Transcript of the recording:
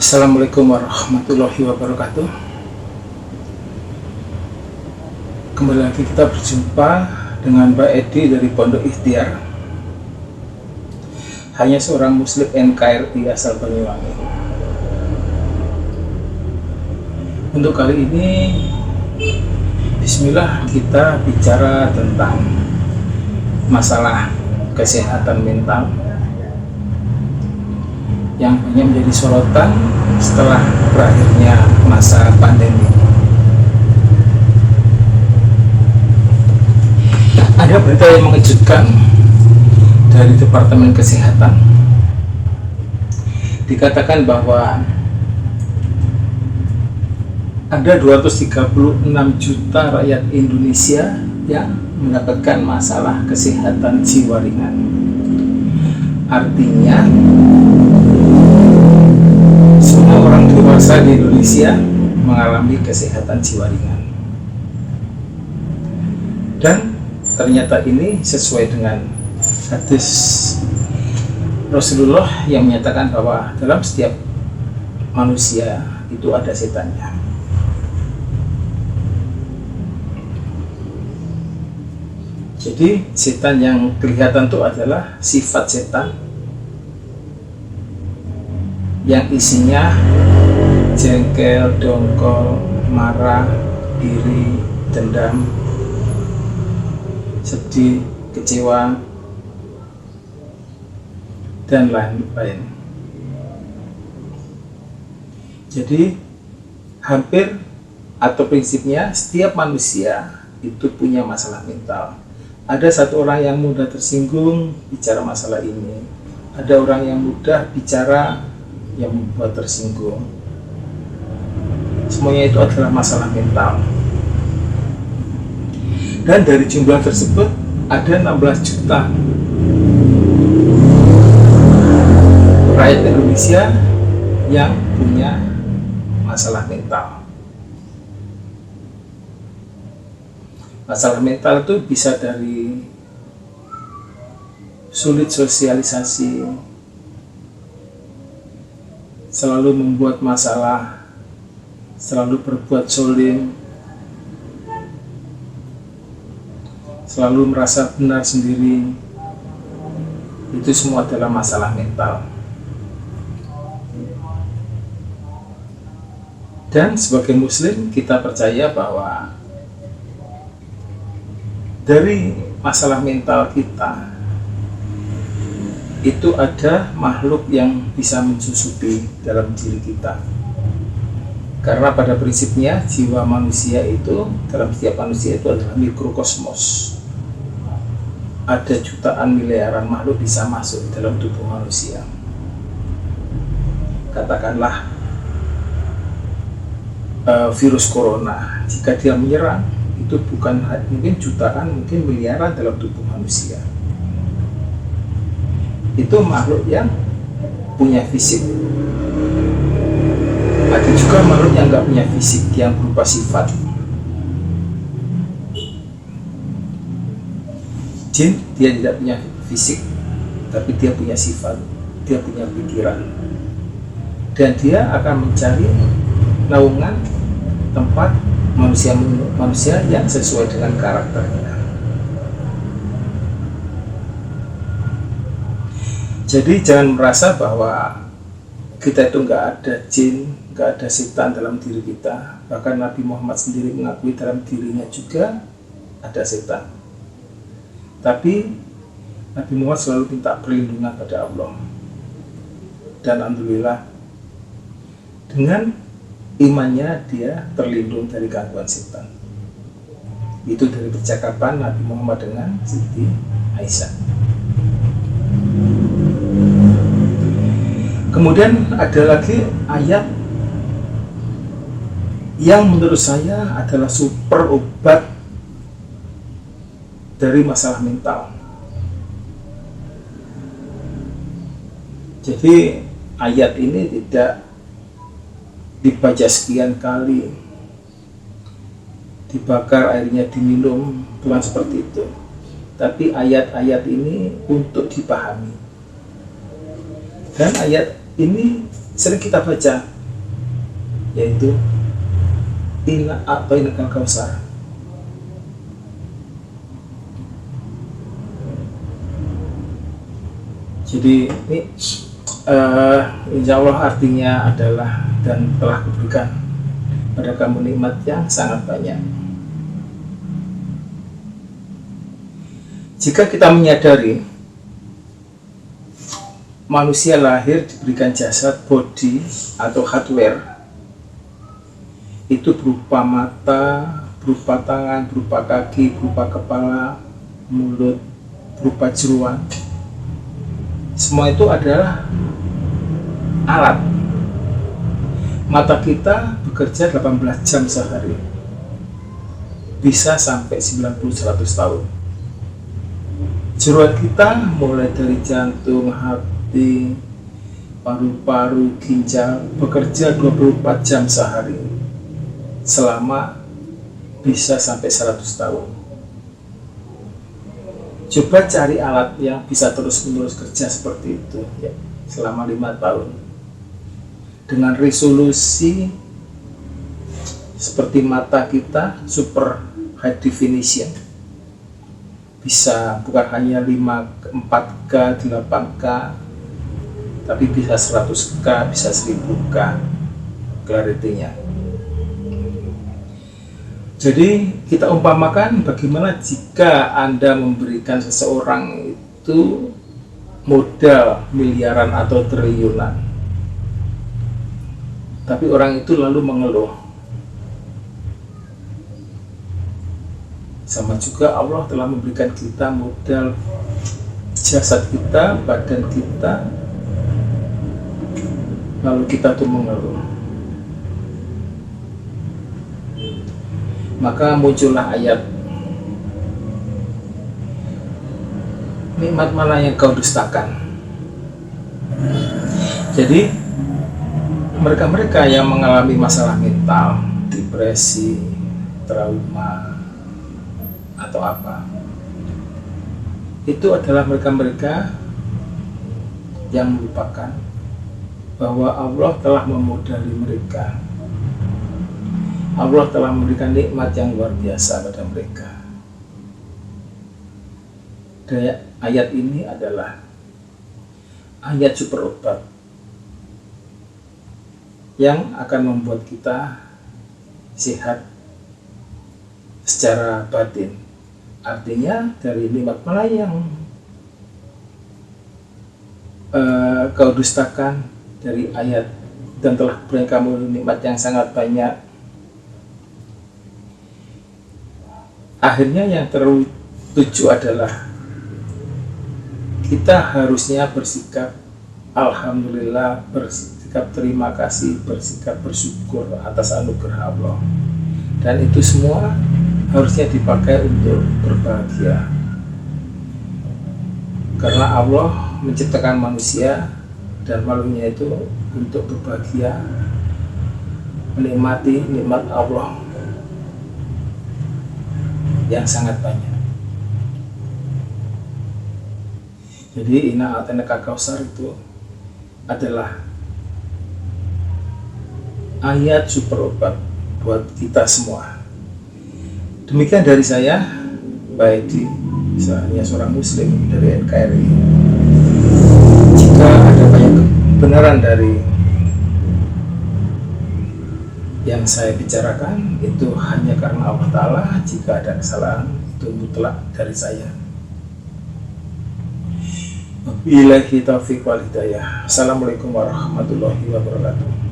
Assalamualaikum warahmatullahi wabarakatuh. Kembali lagi kita berjumpa dengan Mbak Edi dari Pondok Ikhtiar, hanya seorang muslim NKRI asal Banyuwangi. Untuk kali ini, bismillah, kita bicara tentang masalah kesehatan mental yang banyak menjadi sorotan setelah berakhirnya masa pandemi. Ada berita yang mengejutkan dari Departemen Kesehatan. Dikatakan bahwa ada 236 juta rakyat Indonesia yang mendapatkan masalah kesehatan jiwa ringan. Artinya, semua orang dewasa di Indonesia mengalami kesehatan jiwa ringan. Dan ternyata ini sesuai dengan hadis Rasulullah yang menyatakan bahwa dalam setiap manusia itu ada setannya. Jadi setan yang kelihatan itu adalah sifat setan yang isinya jengkel, dongkol, marah, iri, dendam, sedih, kecewa, dan lain-lain. Jadi hampir atau prinsipnya setiap manusia itu punya masalah mental. Ada satu orang yang mudah tersinggung bicara masalah ini, ada orang yang mudah bicara yang membuat tersinggung. Semuanya itu adalah masalah mental. Dan dari jumlah tersebut ada 16 juta rakyat Indonesia yang punya masalah mental. Masalah mental itu bisa dari sulit sosialisasi, selalu membuat masalah, selalu berbuat zalim, selalu merasa benar sendiri. Itu semua adalah masalah mental. Dan sebagai muslim kita percaya bahwa dari masalah mental kita itu ada makhluk yang bisa mensusupi dalam diri kita. Karena pada prinsipnya jiwa manusia itu, dalam setiap manusia itu adalah mikrokosmos. Ada jutaan miliaran makhluk bisa masuk dalam tubuh manusia. Katakanlah virus corona, jika dia menyerang, itu bukan mungkin jutaan, mungkin miliaran dalam tubuh manusia. Itu makhluk yang punya fisik. Ada juga makhluk yang nggak punya fisik, yang berupa sifat. Jin, dia tidak punya fisik, tapi dia punya sifat, dia punya pikiran, dan dia akan mencari naungan tempat manusia yang sesuai dengan karakternya. Jadi jangan merasa bahwa kita itu nggak ada jin, nggak ada setan dalam diri kita. Bahkan Nabi Muhammad sendiri mengakui dalam dirinya juga ada setan. Tapi Nabi Muhammad selalu minta perlindungan pada Allah. Dan alhamdulillah dengan imannya dia terlindung dari gangguan setan. Itu dari percakapan Nabi Muhammad dengan Siti Aisyah. Kemudian ada lagi ayat yang menurut saya adalah super obat dari masalah mental. Jadi ayat ini tidak dibaca sekian kali, dibakar airnya diminum, bukan seperti itu. Tapi ayat-ayat ini untuk dipahami. Dan ayat ini sering kita baca, yaitu Inna a'tainakal kautsar. Jadi ini insya Allah artinya adalah, dan telah kuberikan pada kamu nikmat yang sangat banyak. Jika kita menyadari manusia lahir diberikan jasad, body atau hardware, itu berupa mata, berupa tangan, berupa kaki, berupa kepala, mulut, berupa jeruan. Semua itu adalah alat. Mata kita bekerja 18 jam sehari, bisa sampai 90-100 tahun. Jeruan kita mulai dari jantung, hati, paru-paru, ginjal bekerja 24 jam sehari, selama bisa sampai 100 tahun. Coba cari alat yang bisa terus-menerus kerja seperti itu ya, selama 5 tahun dengan resolusi seperti mata kita, super high definition, bisa bukan hanya 4K, 8K, tapi bisa 100K, bisa 1000K clarity-nya. Jadi kita umpamakan bagaimana jika Anda memberikan seseorang itu modal miliaran atau triliunan, tapi orang itu lalu mengeluh. Sama juga Allah telah memberikan kita modal jasad kita, badan kita, lalu kita tuh mengeluh. Maka muncullah ayat, nikmat mana yang kau dustakan. Jadi mereka-mereka yang mengalami masalah mental, depresi, trauma, atau apa, itu adalah mereka-mereka yang melupakan bahwa Allah telah memodali mereka. Allah telah memberikan nikmat yang luar biasa pada mereka. Dan ayat ini adalah ayat super obat yang akan membuat kita sehat secara batin. Artinya dari nikmat mana yang kau dustakan dari ayat, dan telah beri kamu nikmat yang sangat banyak. Akhirnya yang tertuju adalah kita harusnya bersikap alhamdulillah, bersikap terima kasih, bersikap bersyukur atas anugerah Allah. Dan itu semua harusnya dipakai untuk berbahagia, karena Allah menciptakan manusia dan makhluknya itu untuk berbahagia, menikmati nikmat Allah yang sangat banyak. Jadi Inna a'tainakal kautsar itu adalah ayat super obat buat kita semua. Demikian dari saya, baik di misalnya seorang muslim dari NKRI. Jika ada banyak kebenaran dari yang saya bicarakan, itu hanya karena Allah Ta'ala. Jika ada kesalahan, itu mutlak dari saya. Wabillahi taufiq wal hidayah. Assalamualaikum warahmatullahi wabarakatuh.